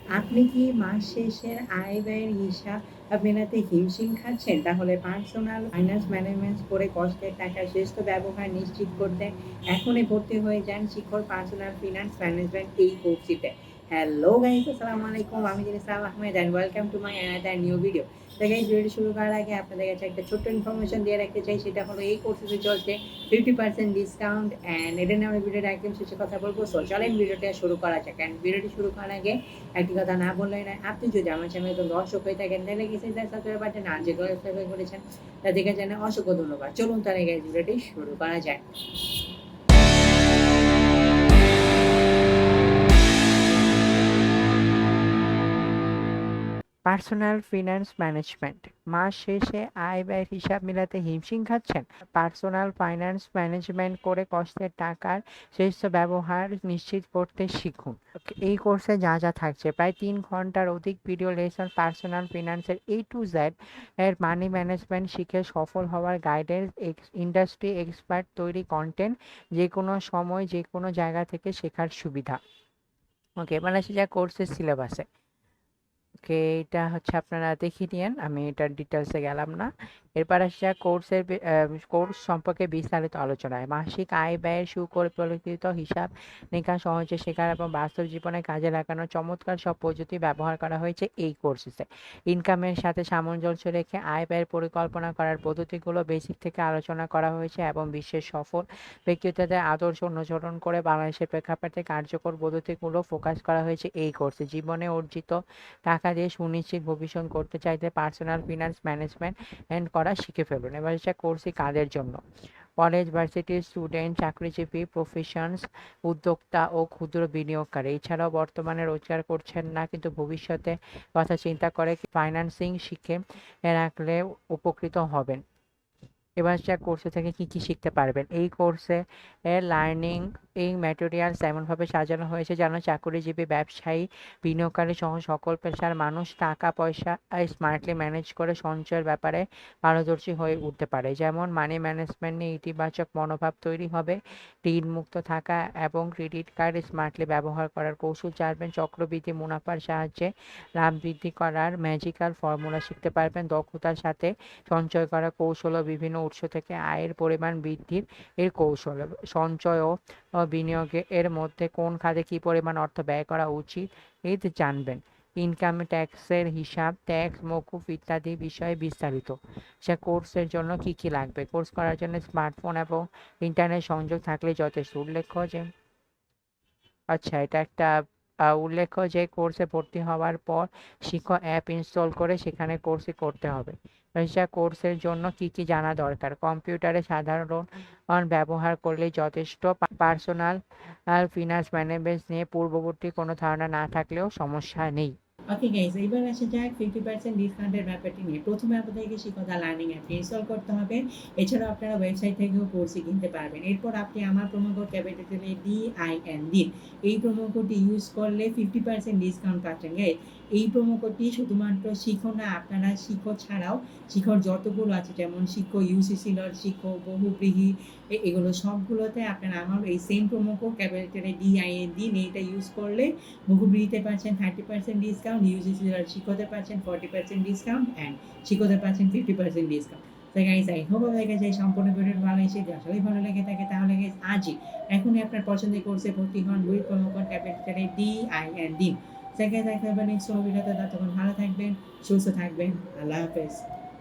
আপনি কি মাস শেষের আয় ব্যয়ের হিসাব মেলাতে হিমশিম খাচ্ছেন? তাহলে পার্সোনাল ফাইন্যান্স ম্যানেজমেন্ট করে কষ্টের টাকা শ্রেষ্ঠ ব্যবহার নিশ্চিত করতে এখনই ভর্তি হয়ে যান শিখর পার্সোনাল ফিনান্স ম্যানেজমেন্ট এই কোর্সটিতে। হ্যালো গাইস, আসসালামু আলাইকুম। আমি জিনিসাল Ahmed and welcome to my another new video. তো গাইস, ভিডিওটি শুরু করার আগে আপনাদের কাছে একটা ছোট্ট ইনফরমেশন দিয়ে রাখতে চাই। সেটা হলো এই কোর্সে চলছে 50% ডিসকাউন্ট অ্যান্ড এটা নিয়ে আমি ভিডিওটা একদম শেষে কথা বলবো। সো চলেন ভিডিওটা শুরু করা যাক। অ্যান্ড ভিডিওটি শুরু করার আগে একটি কথা না বললেই নয়, আপনি যদি আমার চ্যানেলে দর্শক হয়ে থাকেন তাহলে কিছু সাবস্ক্রাইব বাটন আর যে সাবস্ক্রাইব করেছেন তাদেরকে জানাই অসংখ্য ধন্যবাদ। চলুন তাহলে গাইস ভিডিওটি শুরু করা যায়। পার্সোনাল ফিন্যান্স ম্যানেজমেন্ট মাস শেষে আয় ব্যয়ের হিসাব মেলাতে হিমশিম খাচ্ছেন? পার্সোনাল ফাইন্যান্স ম্যানেজমেন্ট করে কষ্টের টাকার শ্রেষ্ঠ ব্যবহার নিশ্চিত করতে শিখুন। এই কোর্সে যা যা থাকছে, প্রায় 3 ঘন্টার অধিক ভিডিও লেসন, পার্সোনাল ফিন্যান্সের A to Z এর মানি ম্যানেজমেন্ট শিখে সফল হওয়ার গাইডেন্স, ইন্ডাস্ট্রি এক্সপার্ট তৈরি কন্টেন্ট, যে কোনো সময় যে কোনো জায়গা থেকে শেখার সুবিধা। ওকে, এবার আসি যা কোর্সের সিলেবাসে। ওকে, এটা হচ্ছে আপনারা দেখিয়ে নিয়েন, আমি এটার ডিটেলসে গেলাম না। এরপর আসছে কোর্স সম্পর্কে বিস্তারিত আলোচনায়। মাসিক আয় ব্যয়ের সুপরিকল্পিত হিসাব নিকাশ সহজে শেখার এবং বাস্তব জীবনে কাজে লাগানোর চমৎকার সব পদ্ধতি ব্যবহার করা হয়েছে এই কোর্সে। ইনকামের সাথে সামঞ্জস্য রেখে আয় ব্যয়ের পরিকল্পনা করার পদ্ধতিগুলো বেসিক থেকে আলোচনা করা হয়েছে এবং বিশ্বের সফল ব্যক্তিত্বদের আদর্শ অনুসরণ করে বাংলাদেশের প্রেক্ষাপটে কার্যকর পদ্ধতিগুলো ফোকাস করা হয়েছে এই কোর্সে। জীবনে অর্জিত টাকা দিয়ে সুনিশ্চিত ভবিষ্যৎ করতে চাইতে পার্সোনাল ফিনান্স ম্যানেজমেন্ট করা শিখে ফেলুন। এবার হচ্ছে কোর্সই কাদের জন্য? কলেজ, ভার্সিটির স্টুডেন্ট, চাকরিজীবী, প্রফেশনস, উদ্যোক্তা ও ক্ষুদ্র বিনিয়োগকারী। এছাড়াও বর্তমানে রোজগার করছেন না কিন্তু ভবিষ্যতে কথা চিন্তা করে ফাইন্যান্সিং শিখে রাখলে উপকৃত হবেন। এবার যা কোর্সে থেকে কি কি শিখতে পারবেন? এই কোর্সে লার্নিং এই ম্যাটেরিয়ালস এমনভাবে সাজানো হয়েছে যেন চাকরিজীবী, ব্যবসায়ী, বিনিয়োগকারী সহ সকল পেশার মানুষ টাকা পয়সা স্মার্টলি ম্যানেজ করে সঞ্চয়ের ব্যাপারে পারদর্শী হয়ে উঠতে পারে। যেমন মানি ম্যানেজমেন্ট নিয়ে ইতিবাচক মনোভাব তৈরি হবে, ঋণ মুক্ত থাকা এবং ক্রেডিট কার্ড স্মার্টলি ব্যবহার করার কৌশল জানবেন, চক্রবৃদ্ধি মুনাফার সাহায্যে লাভ বৃদ্ধি করার ম্যাজিক্যাল ফর্মুলা শিখতে পারবেন, দক্ষতার সাথে সঞ্চয় করার কৌশল ও বিভিন্ন উৎস থেকে আয়ের পরিমাণ বৃদ্ধির কৌশল, সঞ্চয় ও বিনিয়োগে এর মধ্যে কোন খাতে কী পরিমাণ অর্থ ব্যয় করা উচিত এই জানবেন। ইনকাম ট্যাক্সের হিসাব, ট্যাক্স মওকুফ ইত্যাদি বিষয়ে বিস্তারিত। সে কোর্সের জন্য কি কি লাগবে? কোর্স করার জন্য স্মার্টফোন এবং ইন্টারনেট সংযোগ থাকলে যথেষ্ট। এটা একটা উল্লেখ্য যে কোর্সে ভর্তি হওয়ার পর শিখো অ্যাপ ইনস্টল করে সেখানে কোর্সই করতে হবে। কোর্সের জন্য কি কি জানা দরকার? কম্পিউটারে সাধারণ ব্যবহার করলেই যথেষ্ট। পার্সোনাল ফিনান্স ম্যানেজমেন্ট নিয়ে পূর্ববর্তী কোনো ধারণা না থাকলেও সমস্যা নেই। ওকে গাইস, এবার আসা যাক 50% ডিসকাউন্টের ব্যাপারটি নিয়ে। প্রথমে আপনাদেরকে শিক্ষকতা লার্নিং অ্যাপটি ইনস্টল করতে হবে। এছাড়াও আপনারা ওয়েবসাইট থেকেও কোর্সই কিনতে পারবেন। এরপর আপনি আমার প্রোমো কোড ক্যাপিটালে DIN দিন। এই প্রোমো কোডটি ইউজ করলে 50% ডিসকাউন্ট পাচ্ছেন গাইস। এই প্রোমো কোডটি শুধুমাত্র শিখো না, আপনারা শিখো ছাড়াও শিখোর যতগুলো আছে যেমন শিখো ইউসিসি লট, শিখো বহুব্রীহি, এগুলো সবগুলোতে আপনারা আমার এই সেম প্রোমো কোড ক্যাপিটালে DIN দিন। এইটা ইউজ করলে বহুব্রীহিতে পাচ্ছেন 30% ডিসকাউন্ট, ইউজিসি শিখোতে পাচ্ছেন 40% ডিসকাউন্ট অ্যান্ড শিখোতে পাচ্ছেন 50% ডিসকাউন্ট। তো গাইস, আই হোপ আপনাদের কাছে এই সম্পূর্ণ ভিডিওটি ভালো লেগেছে। আসলেই ভালো লেগে থাকে তাহলে গাইস আজই এখনই আপনার পছন্দের কোর্সে ভর্তি হন। প্রোমো কোড ক্যাপিটালে DIN দিন। দেখা হবে নেক্সট কোনো ভিডিওতে। ততক্ষণ ভালো থাকবেন, সুস্থ থাকবেন। আল্লাহ হাফেজ।